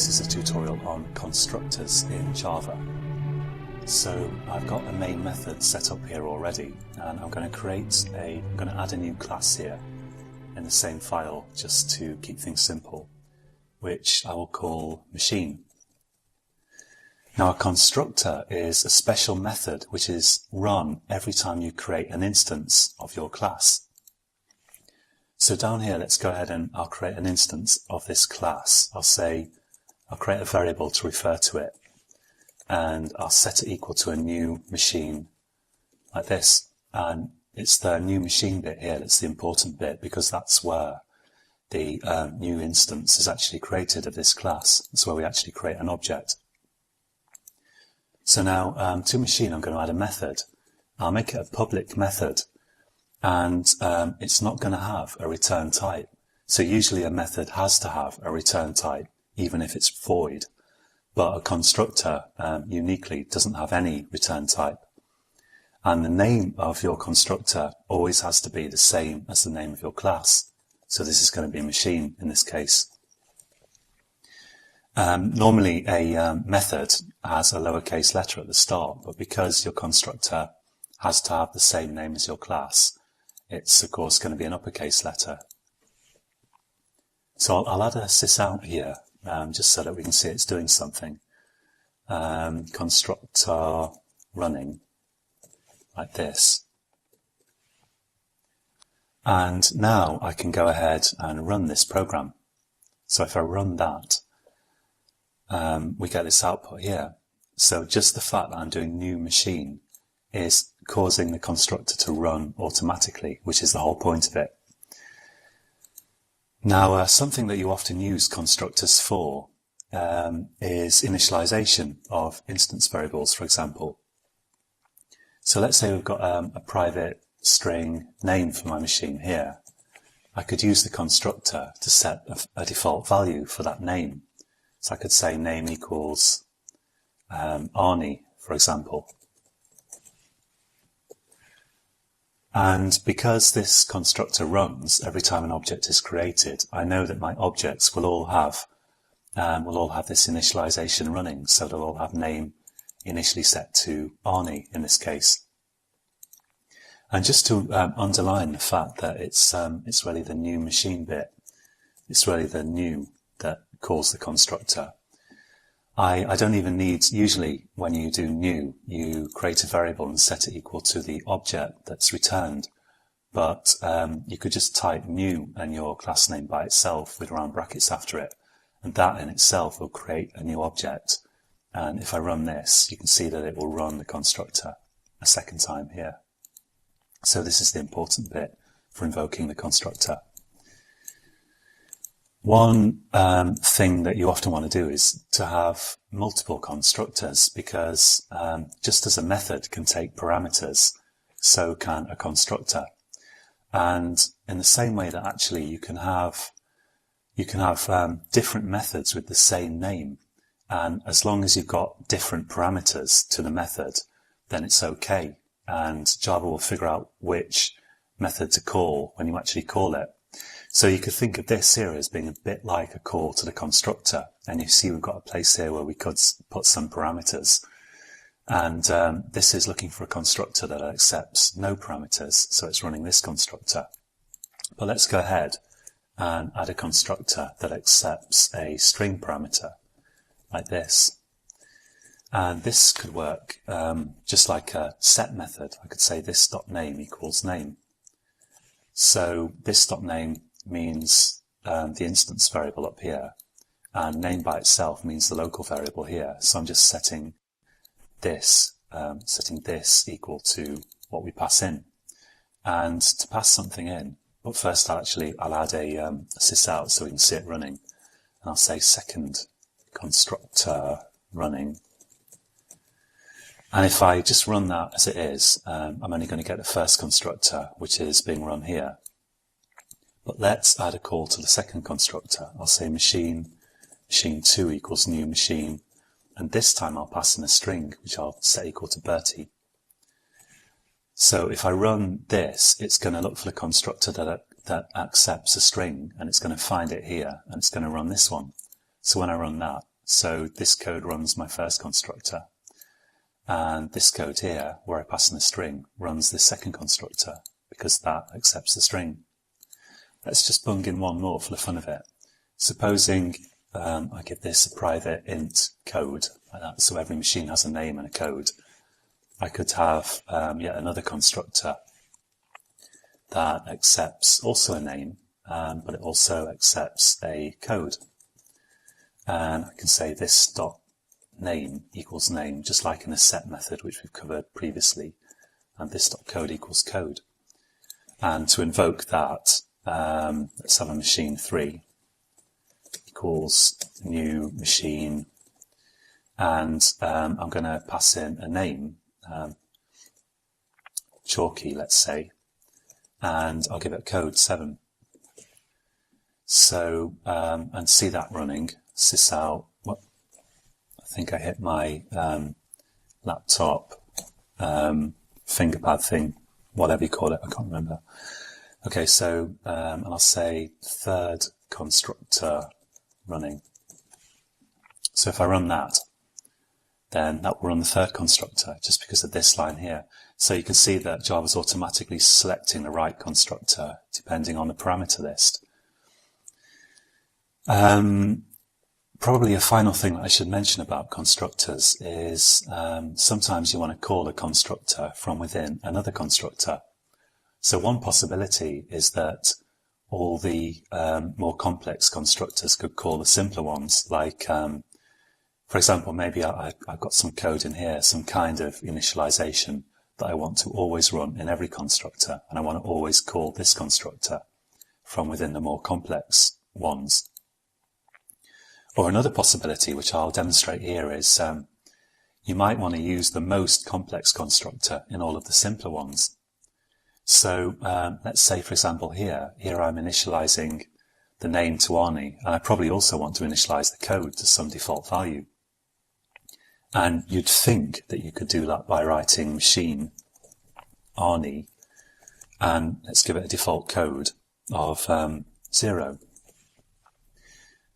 This is a tutorial on constructors in Java. So I've got a main method set up here already, and I'm going to add a new class here in the same file just to keep things simple, which I will call machine. Now a constructor is a special method which is run every time you create an instance of your class. So down here, let's go ahead and I'll create an instance of this class. I'll create a variable to refer to it, and I'll set it equal to a new machine like this. And it's the new machine bit here that's the important bit, because that's where the new instance is actually created of this class. It's where we actually create an object. So now to machine, I'm going to add a method. I'll make it a public method, and it's not going to have a return type. So usually a method has to have a return type, even if it's void. But a constructor uniquely doesn't have any return type. And the name of your constructor always has to be the same as the name of your class. So this is going to be machine in this case. Normally a method has a lowercase letter at the start, but because your constructor has to have the same name as your class, it's of course going to be an uppercase letter. So I'll add a sysout here, just so that we can see it's doing something. Constructor running, like this. And now I can go ahead and run this program. So if I run that, we get this output here. So just the fact that I'm doing new machine is causing the constructor to run automatically, which is the whole point of it. Now, something that you often use constructors for is initialization of instance variables, for example. So let's say we've got a private string name for my machine here. I could use the constructor to set a default value for that name. So I could say name equals Arnie, for example. And because this constructor runs every time an object is created, I know that my objects will all have this initialization running. So they'll all have name initially set to Arnie in this case. And just to underline the fact that it's really the new machine bit, it's really the new that calls the constructor. I don't even need, usually when you do new, you create a variable and set it equal to the object that's returned. But you could just type new and your class name by itself with round brackets after it. And that in itself will create a new object. And if I run this, you can see that it will run the constructor a second time here. So this is the important bit for invoking the constructor. One thing that you often want to do is to have multiple constructors, because just as a method can take parameters, so can a constructor. And in the same way that actually you can have different methods with the same name, and as long as you've got different parameters to the method, then it's okay. And Java will figure out which method to call when you actually call it. So you could think of this here as being a bit like a call to the constructor. And you see we've got a place here where we could put some parameters. And this is looking for a constructor that accepts no parameters. So it's running this constructor. But let's go ahead and add a constructor that accepts a string parameter like this. And this could work just like a set method. I could say this.name equals name. So this.name means the instance variable up here, and name by itself means the local variable here. So I'm just setting this equal to what we pass in. And to pass something in, but first I'll add a sysout so we can see it running. And I'll say second constructor running. And if I just run that as it is, I'm only going to get the first constructor, which is being run here. But let's add a call to the second constructor. I'll say machine2 equals new machine. And this time I'll pass in a string, which I'll set equal to Bertie. So if I run this, it's going to look for the constructor that accepts a string, and it's going to find it here, and it's going to run this one. So when I run that, So this code runs my first constructor, and this code here, where I pass in a string, runs the second constructor, because that accepts the string. Let's just bung in one more for the fun of it. Supposing I give this a private int code, like that, so every machine has a name and a code. I could have yet another constructor that accepts also a name, but it also accepts a code. And I can say this dot name equals name, just like in a set method, which we've covered previously, and this dot code equals code. And to invoke that, let's have a machine 3 equals new machine, and I'm going to pass in a name, Chalky, let's say, and I'll give it code 7. So, and see that running, sysout, what, I think I hit my laptop fingerpad thing, whatever you call it, I can't remember. Okay, so, and I'll say third constructor running. So if I run that, then that will run the third constructor, just because of this line here. So you can see that Java's automatically selecting the right constructor, depending on the parameter list. Probably a final thing that I should mention about constructors is sometimes you want to call a constructor from within another constructor. So one possibility is that all the more complex constructors could call the simpler ones, like, for example, maybe I've got some code in here, some kind of initialization that I want to always run in every constructor, and I want to always call this constructor from within the more complex ones. Or another possibility, which I'll demonstrate here, is you might want to use the most complex constructor in all of the simpler ones. So let's say, for example, here I'm initializing the name to Arnie, and I probably also want to initialize the code to some default value. And you'd think that you could do that by writing machine Arnie, and let's give it a default code of 0.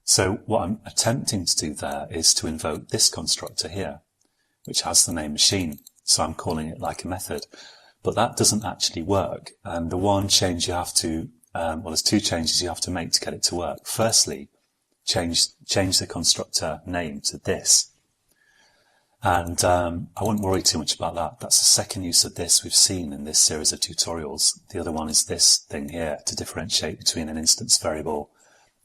So what I'm attempting to do there is to invoke this constructor here, which has the name machine. So I'm calling it like a method. But that doesn't actually work. And the one change you have to, well, there's two changes you have to make to get it to work. Firstly, change the constructor name to this. And I wouldn't worry too much about that. That's the second use of this we've seen in this series of tutorials. The other one is this thing here, to differentiate between an instance variable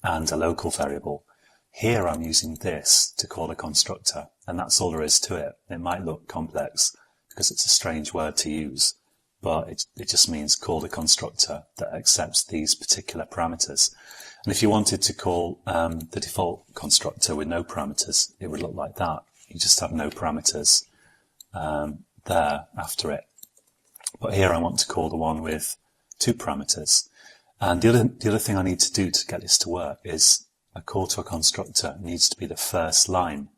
and a local variable. Here I'm using this to call a constructor, and that's all there is to it. It might look complex because it's a strange word to use, but it just means call the constructor that accepts these particular parameters. And if you wanted to call the default constructor with no parameters, it would look like that. You just have no parameters there after it. But here I want to call the one with 2 parameters. And the other thing I need to do to get this to work is a call to a constructor needs to be the first line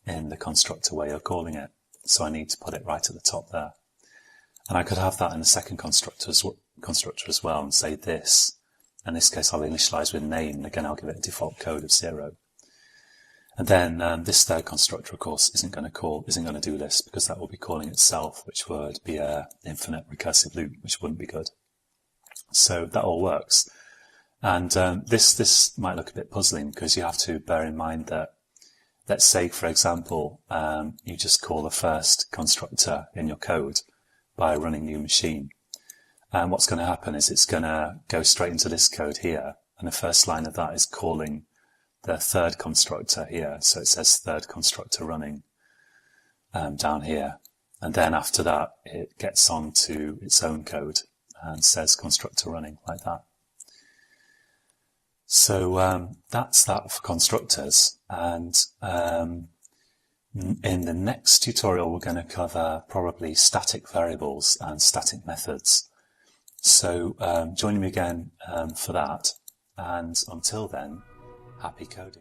in the constructor way of calling it. So I need to put it right at the top there. And I could have that in the second constructor as well and say this. In this case, I'll initialize with name, and again, I'll give it a default code of 0. And then this third constructor, of course, isn't going to do this, because that will be calling itself, which would be an infinite recursive loop, which wouldn't be good. So that all works. And this might look a bit puzzling, because you have to bear in mind that, let's say, for example, you just call the first constructor in your code by running new machine. And what's going to happen is it's going to go straight into this code here, and the first line of that is calling the third constructor here. So it says third constructor running down here. And then after that, it gets on to its own code and says constructor running, like that. So that's that for constructors. And in the next tutorial, we're going to cover probably static variables and static methods. So join me again for that. And until then, happy coding.